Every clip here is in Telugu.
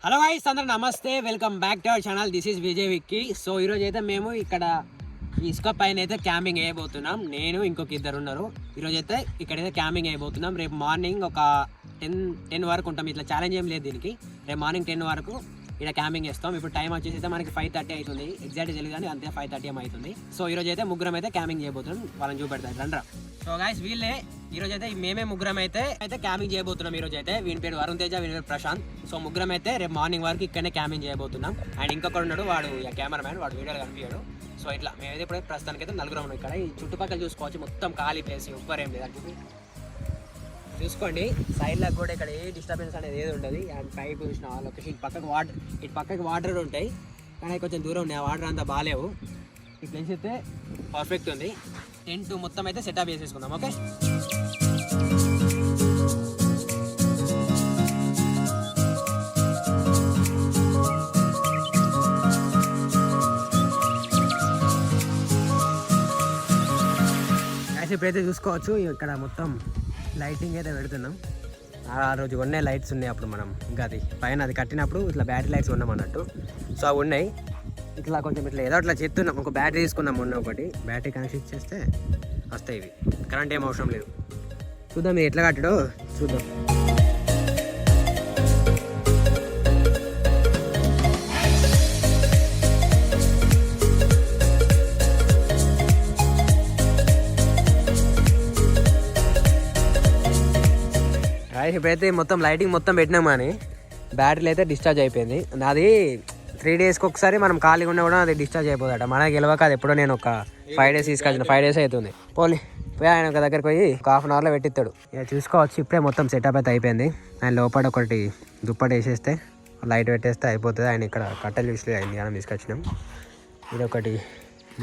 హలో గైస్, అందరూ నమస్తే, welcome back to our channel. This is Vijay Vicky. So ఈరోజు అయితే మేము ఇక్కడ ఇసుక పైన అయితే క్యాంపింగ్ వేయబోతున్నాం. నేను ఇంకొక ఇద్దరు ఉన్నారు. ఈరోజు అయితే ఇక్కడైతే క్యాంపింగ్ వేయబోతున్నాం. రేపు మార్నింగ్ ఒక 10 వరకు ఉంటాం. ఇట్లా ఛాలెంజ్ ఏం లేదు దీనికి. రేపు మార్నింగ్ 10 వరకు ఇక్కడ క్యాంపింగ్ చేస్తాం. ఇప్పుడు టైం వచ్చేసి అయితే మనకి 5:30 అవుతుంది. ఎగ్జాక్ట్ తెలియదు కానీ అంతే 5:30 అవుతుంది. సో ఈరోజు అయితే ముగ్గురం అయితే క్యాంపింగ్ చేయబోతున్నాం. వాళ్ళని చూపెడతారు రండ్రా. సో గైస్, వీళ్ళే ఈరోజు అయితే మేమే ముగ్గురం అయితే క్యాంపింగ్ చేయబోతున్నాం. ఈరోజు అయితే వీని పేరు వరుణ్ తేజ, వీని పేరు ప్రశాంత్. సో ముగ్గురం అయితే రేపు మార్నింగ్ వరకు ఇక్కడనే క్యాంపింగ్ చేయబోతున్నాం. అండ్ ఇంకొకడు ఉన్నాడు, వాడు కెమెరామ్యాన్, వాడు వీడియోలు కనిపించాడు. సో ఇట్లా మేమైతే ఇప్పుడు ప్రస్తుతానికి అయితే నలుగురం ఉన్నాం ఇక్కడ. ఈ చుట్టుపక్కల చూసుకోవచ్చు, మొత్తం ఖాళీ ప్లేస్, ఎవ్వరేం లేదు అని చూసుకోండి. సైడ్లో కూడా ఇక్కడ ఏ డిస్టర్బెన్స్ అనేది ఏది ఉండదు. అండ్ పైప్ చూసిన లొకేషన్ ఇటు పక్కకి వాటర్ ఉంటాయి, కానీ కొంచెం దూరం ఉన్నాయి. ఆ వాటర్ అంతా బాగాలేవు. ఈ ప్లేస్ అయితే పర్ఫెక్ట్ ఉంది. టెంట్ మొత్తం అయితే సెటప్ చేసేసుకుందాం. ఓకే, ఇప్పుడైతే చూసుకోవచ్చు ఇక్కడ మొత్తం లైటింగ్ అయితే పెడుతున్నాం. ఆ రోజు కొన్నే లైట్స్ ఉన్నాయి. అప్పుడు మనం ఇంకా అది పైన అది కట్టినప్పుడు ఇట్లా బ్యాటరీ లైట్స్ ఉన్నాం అన్నట్టు. సో అవి ఉన్నాయి. ఇట్లా కొంచెం ఇట్లా ఏదో అట్లా చేస్తున్నాం. ఒక బ్యాటరీ తీసుకున్నాం మొన్న, ఒకటి బ్యాటరీ కనెక్షన్ ఇచ్చేస్తే వస్తాయి. ఇవి కరెంట్ ఏం అవసరం లేదు. చూద్దాం మీరు ఎట్లా కట్టడో చూద్దాం. ఇప్పుడైతే మొత్తం లైటింగ్ మొత్తం పెట్టినాం, కానీ బ్యాటరీలు అయితే డిశ్చార్జ్ అయిపోయింది. నాది 3 డేస్కి ఒకసారి మనం ఖాళీగా ఉన్నా కూడా అది డిశ్చార్జ్ అయిపోతాడ. మనకి గెలవక అది ఎప్పుడో నేను ఒక 5 డేస్ తీసుకొచ్చిన. 5 డేస్ అవుతుంది. పోయి ఆయన ఒక దగ్గరికి పోయి ఒక ½ అవర్లో పెట్టిస్తాడు. ఇక చూసుకోవచ్చు. ఇప్పుడే మొత్తం సెటప్ అయితే అయిపోయింది. ఆయన లోపల ఒకటి దుప్పటి వేసేస్తే లైట్ పెట్టేస్తే అయిపోతుంది. ఆయన ఇక్కడ కట్టెలు చూసి అయింది కానీ తీసుకొచ్చినాం. ఇది ఒకటి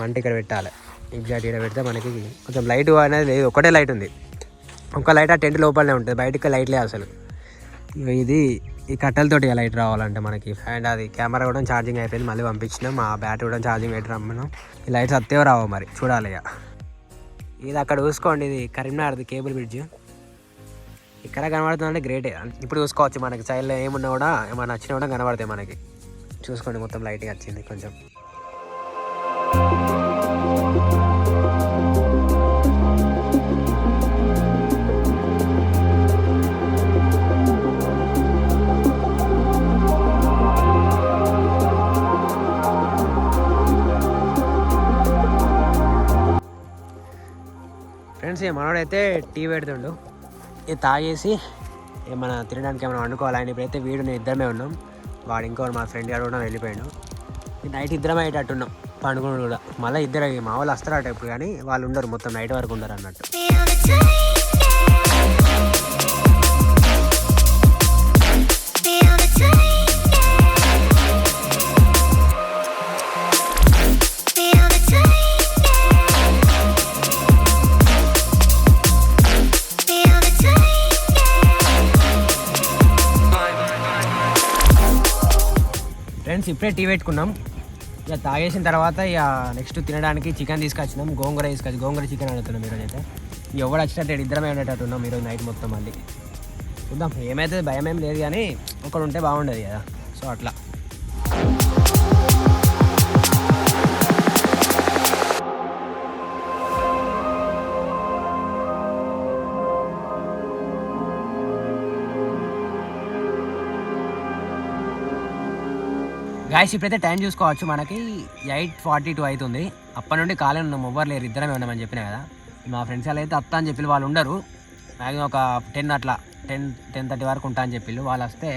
మంట ఇక్కడ పెట్టాలి. ఎగ్జాక్ట్ ఇక్కడ పెడితే మనకి కొంచెం లైట్ అనేది లేదు, ఒకటే లైట్ ఉంది. ఒక లైట్ ఆ టెంట్ లోపలనే ఉంటుంది, బయటకి లైట్లే అసలు. ఇది ఈ కట్టెలతోటి లైట్ రావాలంటే మనకి. అండ్ అది కెమెరా కూడా ఛార్జింగ్ అయిపోయింది, మళ్ళీ పంపించినాం. ఆ బ్యాటరీ కూడా ఛార్జింగ్ పెట్టి రమ్మన్నాం. ఈ లైట్స్ అత్తేవో రావు మరి, చూడాలి. ఇక ఇది అక్కడ చూసుకోండి, ఇది కరీంనగర్ది కేబుల్ బ్రిడ్జ్. ఇక్కడ కనబడుతుందంటే గ్రేటే. ఇప్పుడు చూసుకోవచ్చు మనకి సైడ్లో ఏమున్నా కూడా, ఏమైనా నచ్చినా కూడా కనబడతాయి మనకి. చూసుకోండి మొత్తం లైటింగ్ వచ్చింది కొంచెం. ఫ్రెండ్స్, మనోడైతే టీ పెడుతుండు. ఇది తాగేసి ఏమైనా తినడానికి ఏమైనా వండుకోవాలని. ఇప్పుడైతే వీడు నేను ఇద్దరమే ఉన్నాం. వాడు ఇంకో మా ఫ్రెండ్ గారు కూడా వెళ్ళిపోయాడు. నైట్ ఇద్దరం అయ్యేటట్టున్నాం పండుకున్నాడు కూడా. మళ్ళీ ఇద్దరు మా వాళ్ళు వస్తారట ఇప్పుడు, కానీ వాళ్ళు ఉండరు, మొత్తం నైట్ వరకు ఉండరు అన్నట్టు. ఫ్రెండ్స్, ఇప్పుడే టీ పెట్టుకున్నాం. ఇక తాగేసిన తర్వాత ఇక నెక్స్ట్ తినడానికి చికెన్ తీసుకొచ్చినాం. గోంగూర చికెన్ అడుగుతున్నాం ఈరోజు అయితే. ఎవరు వచ్చినట్టు ఇద్దరమే ఉండేటట్టు ఉన్నాం ఈరోజు నైట్ మొత్తం. మళ్ళీ చూద్దాం ఏమైతే, భయం ఏం లేదు, కానీ ఒకడు ఉంటే బాగుండేది కదా. సో అట్లా గాయస్, ఇప్పుడైతే టైం చూసుకోవచ్చు. మనకి 8:42 అవుతుంది. అప్పటి నుండి ఖాళీ ఉన్నాం, ఎవ్వరు లేరు, ఇద్దరమే ఉన్నామని చెప్పినా కదా. మా ఫ్రెండ్స్ వాళ్ళు అయితే అత్త అని చెప్పి వాళ్ళు ఉండరు. మ్యాక్సిమం ఒక 10:30 వరకు ఉంటా అని చెప్పి వాళ్ళు వస్తే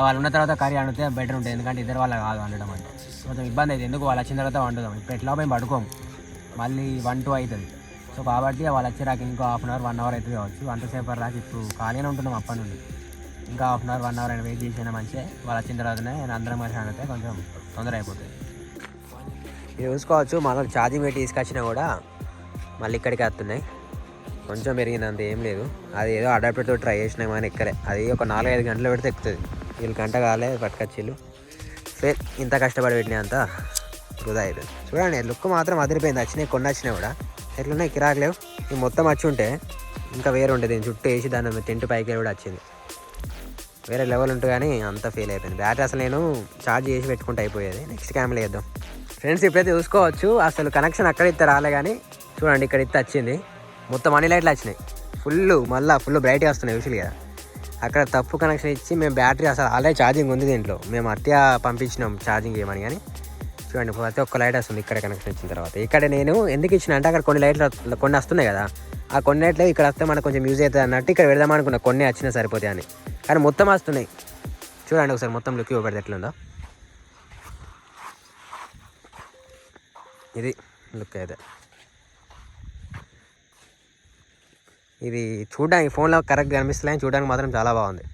వాళ్ళు ఉన్న తర్వాత కర్రీ వండితే బెటర్ ఉంటుంది. ఎందుకంటే ఇద్దరు వాళ్ళ కాదు వండడం అంటే కొంచెం ఇబ్బంది అవుతుంది. ఎందుకు వాళ్ళు వచ్చిన తర్వాత వండుదాం. ఇప్పుడు ఎట్లా పోయి పడుకోము, మళ్ళీ 1-2 అవుతుంది. సో కాబట్టి వాళ్ళు వచ్చేరాక ఇంకో ½ అవర్ 1 అవర్ అవుతుంది కావచ్చు. అంతసేపు రాక ఇప్పుడు ఖాళీనే ఉంటున్నాం అప్పటి నుండి. ఇంకా ½ అవర్ 1 అవర్ అయినా వెయిట్ చేసినా మంచిగా. వాళ్ళు వచ్చిన తర్వాతనే అందరం కలిసి వండితే కొంచెం తొందర అయిపోతుంది. ఇది చూసుకోవచ్చు. మనం ఛార్జింగ్ పెట్టి తీసుకొచ్చినా కూడా మళ్ళీ ఇక్కడికి వస్తున్నాయి. కొంచెం పెరిగింది, అంత ఏం లేదు. అది ఏదో అడాప్టర్తో ట్రై చేసినాం కానీ ఎక్కడే. అది ఒక 4-5 గంటలు పెడితే ఎక్కుతుంది. వీళ్ళు గంట కాలే పట్టుకొచ్చిళ్ళు. ఫేర్ ఇంత కష్టపడి పెట్టినా అంత వృధా అయిపోయింది. చూడండి, లుక్ మాత్రం అదిరిపోయింది. కొన్ని వచ్చినాయి కూడా ఎట్లున్నాయి, కిరాకలేవు. ఇవి మొత్తం వచ్చి ఉంటే ఇంకా వేరే ఉండేది. చుట్టూ వేసి దాని టెంట్ పైకి కూడా వచ్చింది. వేరే లెవెల్ ఉంటుంది కానీ అంత ఫెయిల్ అయిపోయింది బ్యాటరీ. అసలు నేను ఛార్జ్ చేసి పెట్టుకుంటే అయిపోయేది. నెక్స్ట్ క్యామ్లో వేద్దాం ఫ్రెండ్స్. ఇప్పుడైతే చూసుకోవచ్చు అసలు కనెక్షన్ అక్కడ ఇస్తే రాలే కానీ చూడండి ఇక్కడ ఇస్తే వచ్చింది. మొత్తం అన్ని లైట్లు వచ్చినాయి ఫుల్ బ్రైట్గా వస్తున్నాయి యూజువల్గా. అక్కడ తప్పు కనెక్షన్ ఇచ్చి మేము బ్యాటరీ అసలు ఆల్రెడీ ఛార్జింగ్ ఉంది దీంట్లో. మేము అత్య పంపించినాం ఛార్జింగ్ చేయమని కానీ చూడండి ప్రతి ఒక్క లైట్ వస్తుంది ఇక్కడ కనెక్షన్ ఇచ్చిన తర్వాత. ఇక్కడ నేను ఎందుకు ఇచ్చిన అంటే అక్కడ కొన్ని లైట్లు కొన్ని వస్తున్నాయి కదా, ఆ కొన్ని లైట్లు ఇక్కడ వస్తే మనకు కొంచెం యూజ్ అవుతుంది అన్నట్టు ఇక్కడ పెడదాం అనుకున్నా. కొన్ని వచ్చినా సరిపోతాయి అని, కానీ మొత్తం వస్తున్నాయి. చూడండి ఒకసారి మొత్తం లుక్ ఇవ్వబడితే ఎట్లుందో. ఇది లుక్ అయితే ఇది చూడడానికి ఫోన్లో కరెక్ట్గా కనిపిస్తలే, చూడడానికి మాత్రం చాలా బాగుంది.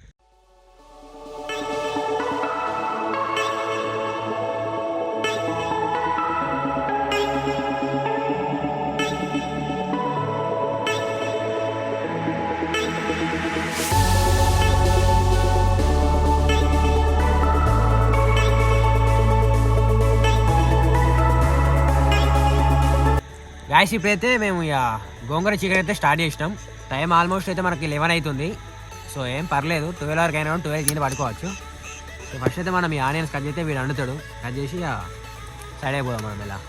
గాయస్ ఇప్పుడైతే మేము ఇక గోంగూర చికెన్ అయితే స్టార్ట్ చేసినాం. టైం ఆల్మోస్ట్ అయితే మనకి 11 అవుతుంది. సో ఏం పర్లేదు, 12 వరకు అయినా 12 దీన్ని పడుకోవచ్చు. సో ఫస్ట్ అయితే మనం ఈ ఆనియన్స్ కట్ చేస్తే వీడు వండుతాడు. కట్ చేసి ఇక సైడ్ అయిపోదాం మనం ఇలా.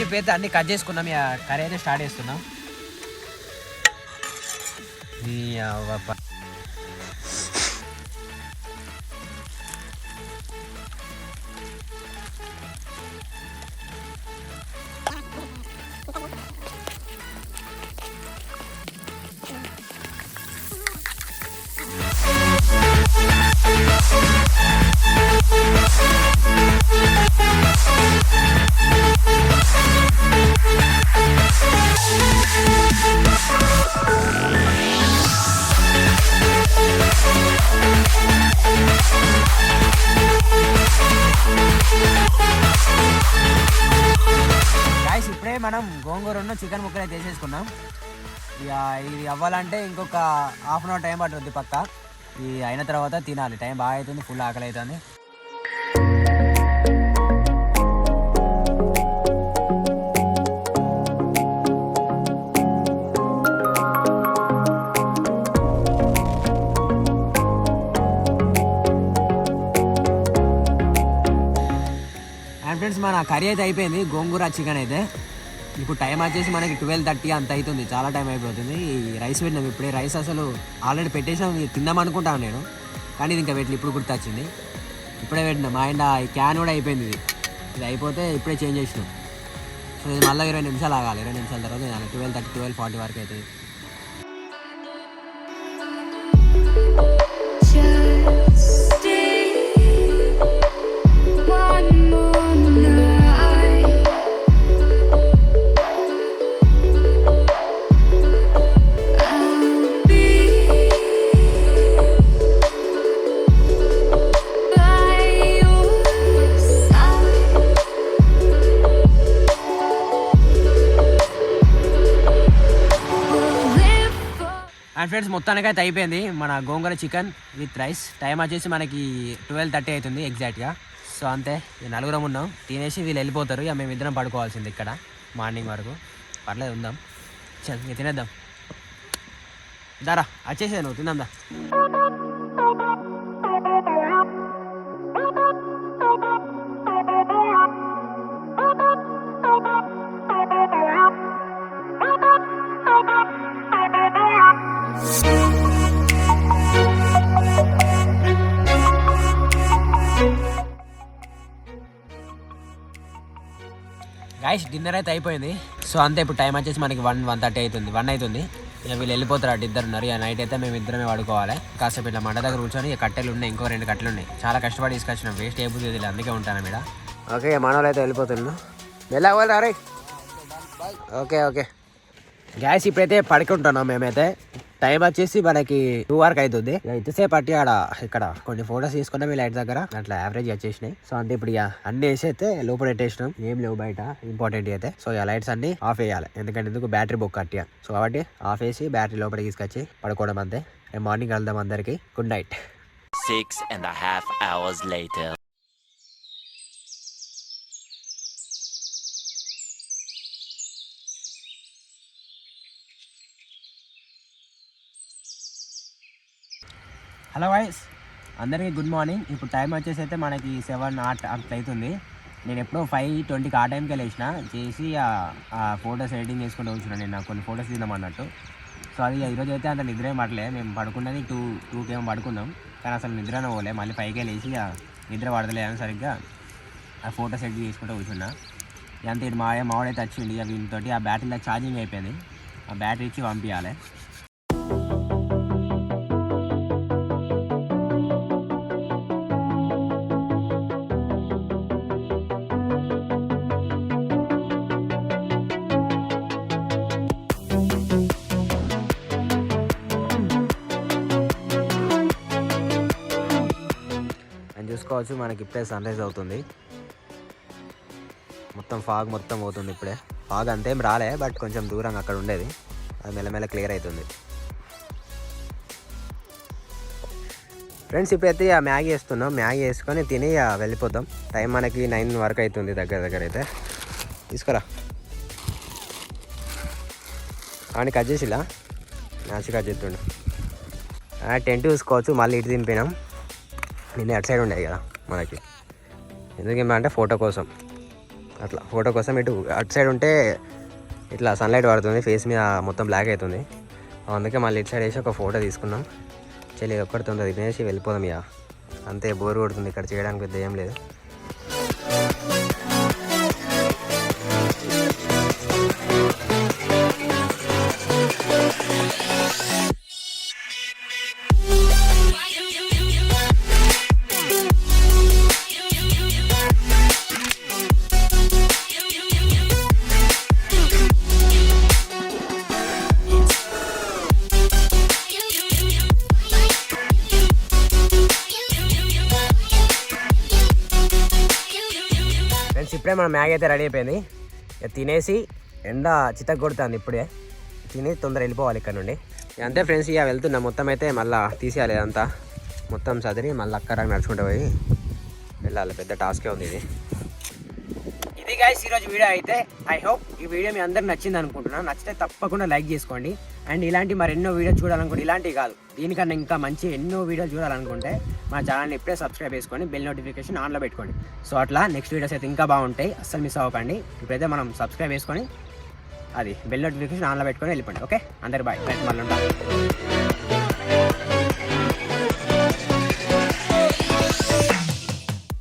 ఇప్పుడైతే అన్ని కట్ చేసుకున్నాం. ఇక కర్రీ అయితే స్టార్ట్ చేస్తున్నాం. ఇప్పుడే మనం గోంగూర చికెన్ ముక్కలు అయితే వేసేసుకున్నాం. ఇక ఇది అవ్వాలంటే ఇంకొక హాఫ్ అన్ అవర్ టైం పడుతుంది పక్క. ఇది అయిన తర్వాత తినాలి. టైం బాగా అవుతుంది, ఫుల్ ఆకలి అవుతుంది. ఫ్రెండ్స్ మన కర్రీ అయితే అయిపోయింది, గోంగూర చికెన్ అయితే. ఇప్పుడు టైం వచ్చేసి మనకి 12:30 అంత అవుతుంది, చాలా టైం అయిపోతుంది. ఈ రైస్ పెట్టినాం ఇప్పుడే. రైస్ అసలు ఆల్రెడీ పెట్టేసాం, తిందాం అనుకుంటాను నేను, కానీ ఇది ఇంకా పెట్టిన ఇప్పుడు గుర్తొచ్చింది. ఇప్పుడే పెట్టినాం. అండ్ ఈ క్యాన్ కూడా అయిపోయింది. ఇది అయిపోతే ఇప్పుడే చేంజ్ చేసినాం. సో ఇది మళ్ళీ 20 నిమిషాలు ఆగాలి. 20 నిమిషాల తర్వాత 12:30 12:40 వరకు అవుతుంది. అండ్ ఫ్రెండ్స్ మొత్తానికి అయితే అయిపోయింది మన గోంగూర చికెన్ విత్ రైస్. టైం వచ్చేసి మనకి 12:30 అవుతుంది ఎగ్జాక్ట్గా. సో అంతే, నలుగురం ఉన్నాం. తినేసి వీళ్ళు వెళ్ళిపోతారు. ఇక మేము ఇద్దరం పడుకోవాల్సింది ఇక్కడ మార్నింగ్ వరకు. పర్లేదు ఉందాం, ఇక తినేద్దాం. దారా వచ్చేసే, నువ్వు తిందా. గాయస్ డిన్నర్ అయితే అయిపోయింది. సో అంతే, ఇప్పుడు టైం వచ్చేసి మనకి 1:30 అవుతుంది, 1 అవుతుంది. ఇక వీళ్ళు వెళ్ళిపోతారు, అటు ఇద్దరు ఉన్నారు. ఇక నైట్ అయితే మేము ఇద్దరమే పడుకోవాలి. కాసేపు ఇట్లా మంట దగ్గర కూర్చొని ఇక కట్టెలు ఉన్నాయి, ఇంకో 2 కట్టెలు ఉన్నాయి. చాలా కష్టపడి తీసుకొచ్చినాం, వేస్ట్ అయిపోతుంది, అందుకే ఉంటాను ఇక్కడ. ఓకే మనోళ్ళు అయితే వెళ్ళిపోతున్నాం. వెళ్ళాలి రే. ఓకే ఓకే గ్యాస్ ఇప్పుడైతే పడుకుంటున్నాం మేమైతే. టైం వచ్చేసి మనకి 2 వరకు అవుతుంది. ఇంతసేపు పట్టి ఇక్కడ కొన్ని ఫొటోస్ తీసుకున్నాం ఈ లైట్ దగ్గర, అట్లా యావరేజ్ వచ్చేసినాయి. సో అంటే ఇప్పుడు ఇక అన్ని వేసి అయితే లోపల పెట్టేసినాం, ఏం లేవు బయట ఇంపార్టెంట్ అయితే. సో ఇక లైట్స్ అన్ని ఆఫ్ వేయాలి, ఎందుకంటే ఎందుకు బ్యాటరీ బొక్క కట్టియా. సో కాబట్టి ఆఫ్ వేసి బ్యాటరీ లోపలికి తీసుకొచ్చి పడుకోవడం అంతే. మార్నింగ్ వెళ్దాం అందరికీ. Good night. 6.5 hours later. Hello guys, అందరికీ గుడ్ మార్నింగ్. ఇప్పుడు టైం వచ్చేసి అయితే మనకి 7 అట్లా అవుతుంది. నేను ఎప్పుడో 5:20కి ఆ టైంకి వెళ్ళేసిన చేసి ఆ ఫొటోస్ ఎడిటింగ్ చేసుకుంటూ వచ్చిన. నేను నాకు కొన్ని ఫొటోస్ తీద్దాం అన్నట్టు. సో అది ఈరోజు అయితే అంత నిద్ర ఏం పడలే. మేము పడుకున్నది 2కి ఏమో పడుకున్నాం, కానీ అసలు నిద్రనే పోలే. మళ్ళీ 5కే లేచి నిద్ర పడతలే అని సరిగ్గా ఆ ఫొటోస్ ఎడిట్ చేసుకుంటూ కూర్చున్నా. అంతే ఇటు మావాడైతే వచ్చింది. వీటితోటి ఆ బ్యాటరీలో ఛార్జింగ్ అయిపోయింది. ఆ బ్యాటరీ ఇచ్చి పంపించాలి. చూసుకోవచ్చు, మనకి ఇప్పుడే సన్ రైజ్ అవుతుంది. మొత్తం ఫాగ్ మొత్తం పోతుంది ఇప్పుడే. ఫాగ్ అంతేం రాలే, బట్ కొంచెం దూరంగా అక్కడ ఉండేది, అది మెల్లమెల్ల క్లియర్ అవుతుంది. ఫ్రెండ్స్ ఇప్పుడైతే ఆ మ్యాగీ వేస్తున్నాం. మ్యాగీ వేసుకొని తిని వెళ్ళిపోతాం. టైం మనకి 9 వరకు అవుతుంది దగ్గర అయితే. తీసుకురా కానీ కట్ చేసిలా నాచి కట్ చేస్తుండే. టెంట్ చూసుకోవచ్చు, మళ్ళీ ఇటు దింపినాం. నిన్న అటు సైడ్ ఉండేది కదా మనకి, ఎందుకంటే ఫోటో కోసం. అట్లా ఫోటో కోసం ఇటు అటు సైడ్ ఉంటే ఇట్లా సన్లైట్ పడుతుంది, ఫేస్ మీద మొత్తం బ్లాక్ అవుతుంది. అందుకే మళ్ళీ ఇటు సైడ్ వేసి ఒక ఫోటో తీసుకున్నాం. చెల్లి ఒక్కడితో తినేసి వెళ్ళిపోదాం. ఇక అంతే, బోర్ కొడుతుంది ఇక్కడ చేయడానికి పెద్ద ఏం లేదు. ఇప్పుడే మన మ్యాగీ అయితే రెడీ అయిపోయింది. తినేసి ఎండ చితక్ కొడుతుంది. ఇప్పుడే తిని తొందర వెళ్ళిపోవాలి ఇక్కడ నుండి. అంతే ఫ్రెండ్స్, ఇక వెళ్తున్నా. మొత్తం అయితే మళ్ళీ తీసేయాలి అంతా, మొత్తం చదిరి మళ్ళీ అక్కడ నడుచుకుంటూ పోయి వెళ్ళాలి. పెద్ద టాస్కే ఉంది ఇది. ఇది గైస్ ఈరోజు వీడియో అయితే. ఐ హోప్ ఈ వీడియో మీ అందరికి నచ్చింది అనుకుంటున్నాను. నచ్చితే తప్పకుండా లైక్ చేసుకోండి. అండ్ ఇలాంటి మరెన్నో వీడియోస్ చూడాలనుకుంటే, ఇలాంటివి కాదు దీనికన్నా ఇంకా మంచి ఎన్నో వీడియోలు చూడాలనుకుంటే మా ఛానల్ని ఇప్పుడే సబ్స్క్రైబ్ చేసుకొని బెల్ నోటిఫికేషన్ ఆన్లో పెట్టుకోండి. సో అట్లా నెక్స్ట్ వీడియోస్ అయితే ఇంకా బాగుంటాయి, అస్సలు మిస్ అవ్వకండి. ఇప్పుడైతే మనం సబ్స్క్రైబ్ చేసుకొని అది బెల్ నోటిఫికేషన్ ఆన్లో పెట్టుకొని వెళ్ళిపోండి. ఓకే, అందరు బాయ్, మళ్ళీ ఉంటాం.